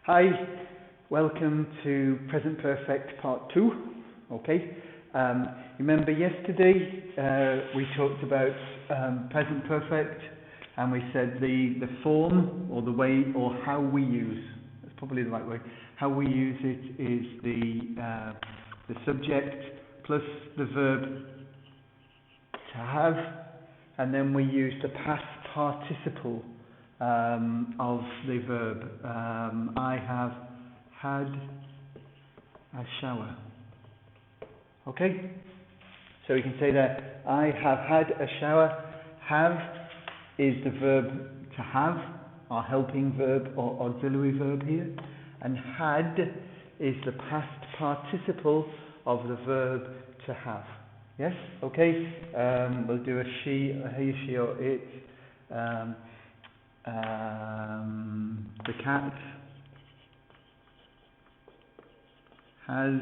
Hi, welcome to Present Perfect Part 2. Okay, remember yesterday we talked about Present Perfect, and we said the form or the way or how we use, that's probably the right way, how we use it is the subject plus the verb to have, and then we use the past participle of the verb. I have had a shower. Okay? So we can say that I have had a shower. Have is the verb to have, our helping verb or auxiliary verb here. And had is the past participle of the verb to have. Yes? Okay? We'll do a she, a he, she, or it. The cat has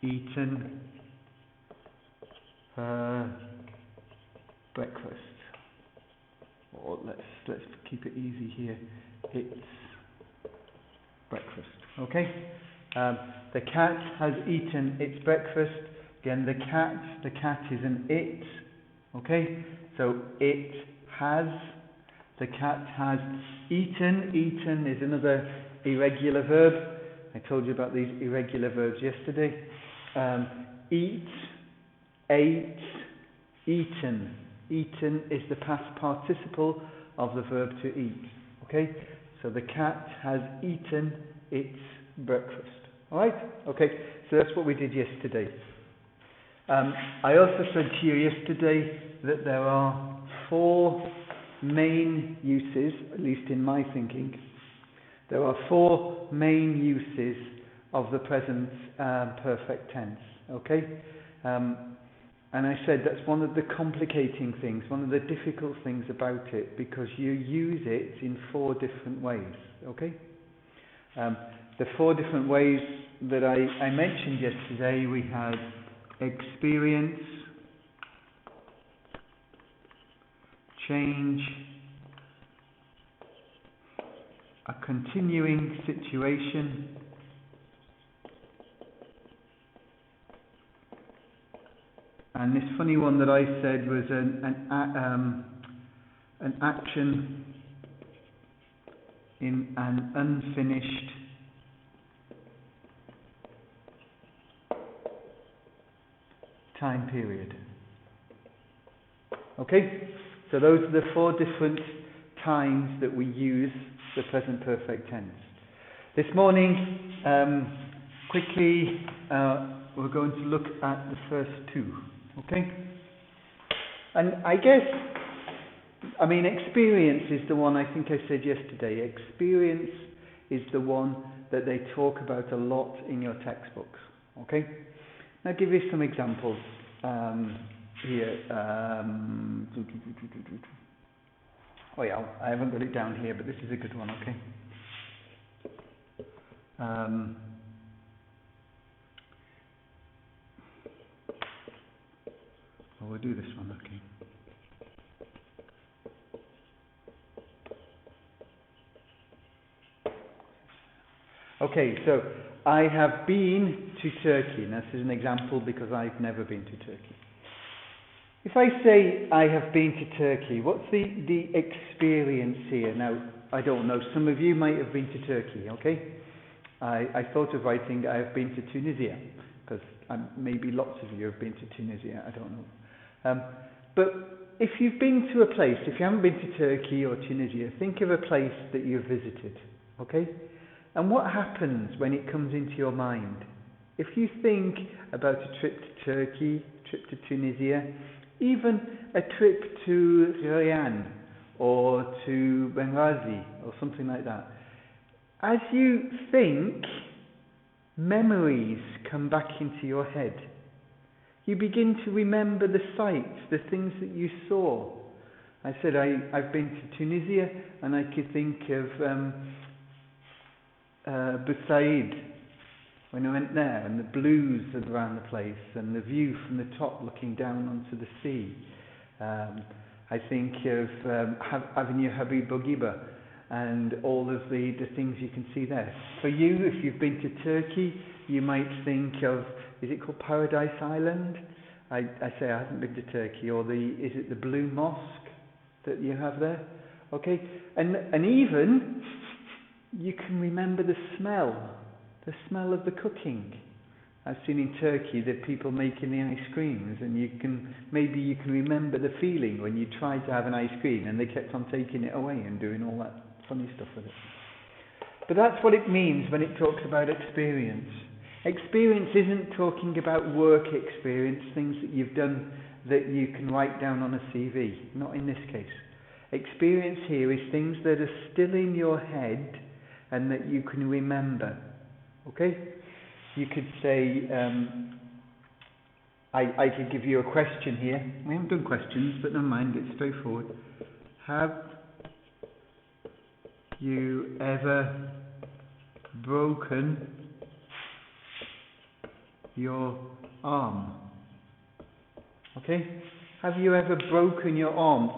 eaten her breakfast. Or let's keep it easy here. It's breakfast. Okay? The cat has eaten its breakfast. Again, the cat is an it. Okay? So it has. The cat has eaten. Eaten is another irregular verb. I told you about these irregular verbs yesterday. Eat, ate, eaten. Eaten is the past participle of the verb to eat. Okay? So the cat has eaten its breakfast. Alright? Okay, so that's what we did yesterday. I also said to you yesterday that there are 4 main uses, at least in my thinking. There are 4 main uses of the present perfect tense. Okay? And I said that's one of the complicating things, one of the difficult things about it, because you use it in 4 different ways. Okay? The 4 different ways that I mentioned yesterday, we had experience, change, a continuing situation, and this funny one that I said was an action in an unfinished time period. Okay? So those are the 4 different times that we use the present perfect tense. This morning, quickly, we're going to look at the first 2. Okay? And I guess, experience is the one I think I said yesterday. Experience is the one that they talk about a lot in your textbooks. Okay? Now, I'll give you some examples here. I haven't got it down here, but this is a good one, okay? We'll do this one, okay? Okay, so I have been to Turkey. Now, this is an example because I've never been to Turkey. If I say I have been to Turkey, what's the experience here? Now, I don't know. Some of you might have been to Turkey, okay? I thought of writing I have been to Tunisia, because maybe lots of you have been to Tunisia, I don't know. But if you've been to a place, if you haven't been to Turkey or Tunisia, think of a place that you've visited, okay? And what happens when it comes into your mind? If you think about a trip to Turkey, a trip to Tunisia, even a trip to Rayan or to Benghazi or something like that, as you think, memories come back into your head. You begin to remember the sights, the things that you saw. I said I've been to Tunisia, and I could think of Busaid when I went there, and the blues around the place, and the view from the top looking down onto the sea. I think of Avenue Habib Bourguiba, and all of the things you can see there. For you, if you've been to Turkey, you might think of, is it called Paradise Island? I say I haven't been to Turkey. Or is it the Blue Mosque that you have there? Okay, and even you can remember the smell of the cooking. I've seen in Turkey the people making the ice creams, and maybe you can remember the feeling when you tried to have an ice cream and they kept on taking it away and doing all that funny stuff with it. But that's what it means when it talks about experience. Experience isn't talking about work experience, things that you've done that you can write down on a CV. Not in this case. Experience here is things that are still in your head and that you can remember. Okay? You could say, I could give you a question here. We haven't done questions, but never mind, it's straightforward. Have you ever broken your arm? Okay? Have you ever broken your arm?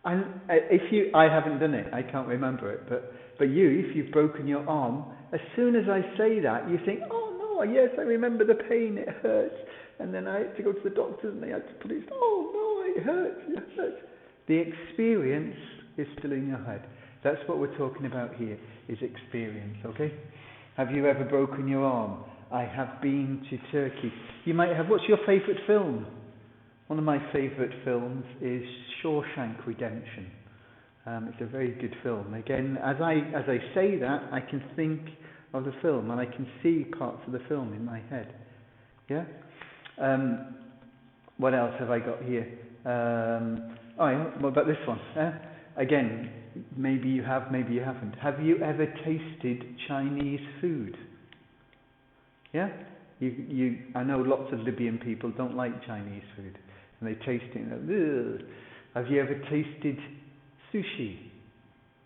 And I haven't done it, I can't remember it, but if you've broken your arm, as soon as I say that, you think, oh no, yes, I remember the pain, it hurts, and then I had to go to the doctors and they had to put it, oh no, it hurts. The experience is still in your head. That's what we're talking about here, is experience, okay? Have you ever broken your arm? I have been to Turkey. You might have, what's your favourite film? One of my favourite films is Shawshank Redemption. It's a very good film. Again, as I say that, I can think of the film and I can see parts of the film in my head. Yeah? What else have I got here? What about this one? Again, maybe you have, maybe you haven't. Have you ever tasted Chinese food? Yeah? I know lots of Libyan people don't like Chinese food. And they taste it and they're, ugh. Have you ever tasted sushi?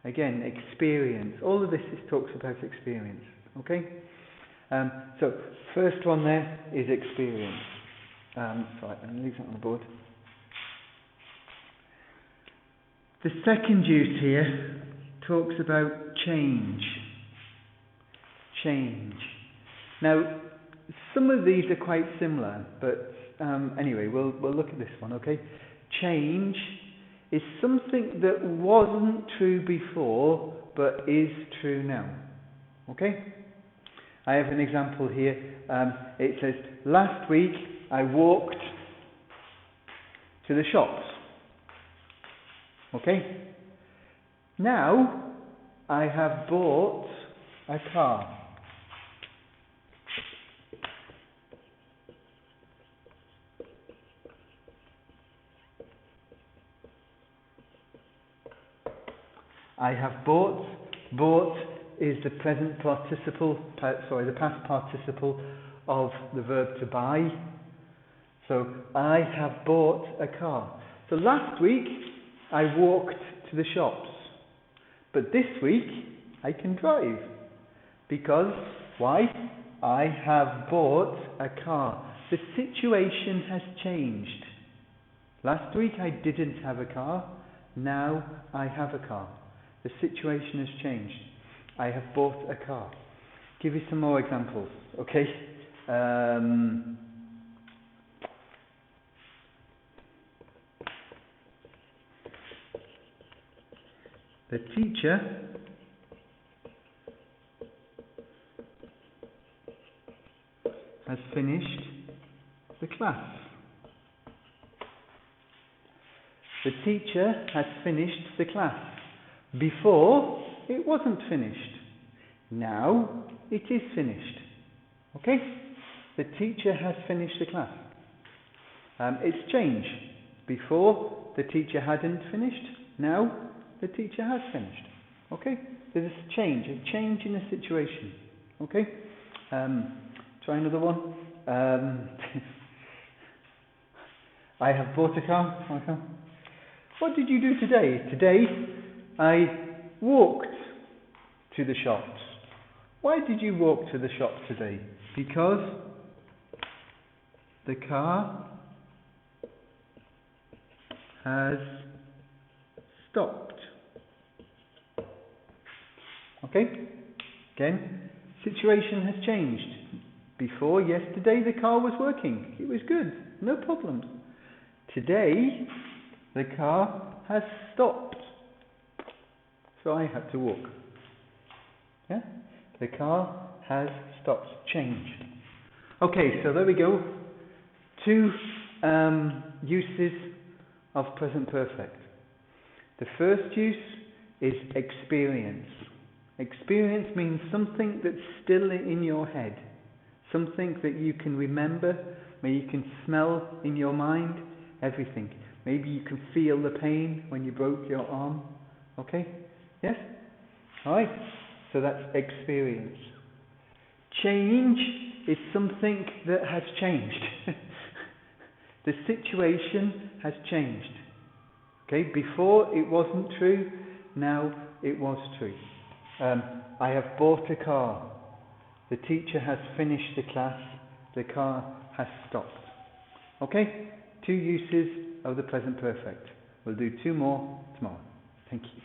Again, experience. All of this talks about experience. Okay? So, first one there is experience. Sorry, I'm going to leave that on the board. The second use here talks about change. Change. Now, some of these are quite similar, but anyway, we'll look at this one, okay? Change is something that wasn't true before, but is true now. Okay? I have an example here. It says, last week I walked to the shops. Okay? Now I have bought a car. I have bought. Bought is the present participle, the past participle of the verb to buy. So, I have bought a car. So last week, I walked to the shops. But this week, I can drive. Because, why? I have bought a car. The situation has changed. Last week, I didn't have a car. Now, I have a car. The situation has changed. I have bought a car. Give you some more examples, okay? The teacher has finished the class. The teacher has finished the class. Before, it wasn't finished. Now, it is finished. Okay? The teacher has finished the class. It's change. Before, the teacher hadn't finished. Now, the teacher has finished. Okay? There's a change in the situation. Okay? Try another one. I have bought a car. Okay. What did you do today? Today, I walked to the shops. Why did you walk to the shops today? Because the car has stopped. Okay? Again, situation has changed. Before, yesterday, the car was working. It was good. No problems. Today, the car has stopped. So I had to walk. Yeah? The car has stopped. Change. Okay, so there we go. Two uses of present perfect. The first use is experience. Experience means something that's still in your head. Something that you can remember, maybe you can smell in your mind, everything. Maybe you can feel the pain when you broke your arm. Okay? Yes? Alright? So that's experience. Change is something that has changed. The situation has changed. Okay? Before it wasn't true, now it was true. I have bought a car. The teacher has finished the class. The car has stopped. Okay? Two uses of the present perfect. We'll do two more tomorrow. Thank you.